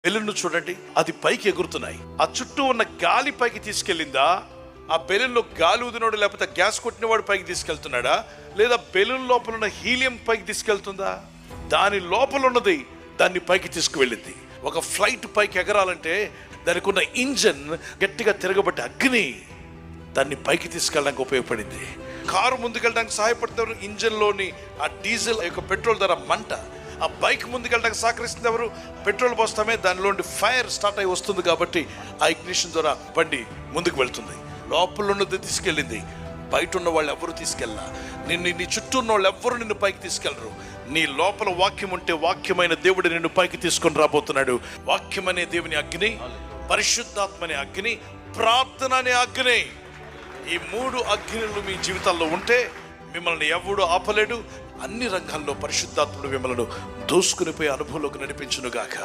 బెలూన్ను చూడండి, అది పైకి ఎగురుతున్నాయి. ఆ చుట్టూ ఉన్న గాలి పైకి తీసుకెళ్ళిందా? ఆ బెలూన్లో గాలి ఊదినోడు లేకపోతే గ్యాస్ కొట్టినవాడు పైకి తీసుకెళ్తున్నాడా, లేదా బెలూన్ లోపల ఉన్న హీలియం పైకి తీసుకెళ్తుందా? దాని లోపల ఉన్నది దాన్ని పైకి తీసుకువెళ్ళింది. ఒక ఫ్లైట్ పైకి ఎగరాలంటే దానికి ఉన్న ఇంజన్ గట్టిగా తిరగబట్టి అగ్ని దాన్ని పైకి తీసుకెళ్ళడానికి ఉపయోగపడింది. కారు ముందుకెళ్ళడానికి సహాయపడుతున్నారు ఇంజన్లోని ఆ డీజిల్ యొక్క పెట్రోల్ ధర మంట. ఆ బైక్ ముందుకెళ్ళడానికి సహకరిస్తుంది ఎవరు? పెట్రోల్ పోస్తామే దానిలోని ఫైర్ స్టార్ట్ అయి వస్తుంది కాబట్టి ఆ ఇగ్నిషన్ ద్వారా బండి ముందుకు వెళ్తుంది. లోపల ఉన్నది తీసుకెళ్ళింది, బయట ఉన్న వాళ్ళు ఎవరు తీసుకెళ్ళా. నీ చుట్టూ ఉన్న వాళ్ళు ఎవరు నిన్ను పైకి తీసుకెళ్ళరు. నీ లోపల వాక్యం ఉంటే వాక్యమైన దేవుడు నిన్ను పైకి తీసుకొని రాబోతున్నాడు. వాక్యం అనే దేవుని అగ్ని, పరిశుద్ధాత్మ అనే అగ్ని, ప్రార్థన అనే అగ్ని, ఈ 3 అగ్నిలు మీ జీవితాల్లో ఉంటే మిమ్మల్ని ఎవడు ఆపలేడు. అన్ని రంగాల్లో పరిశుద్ధాత్ముడు మిమ్మల్ని దూసుకుని పోయి అనుభవంలోకి నడిపించును గాక.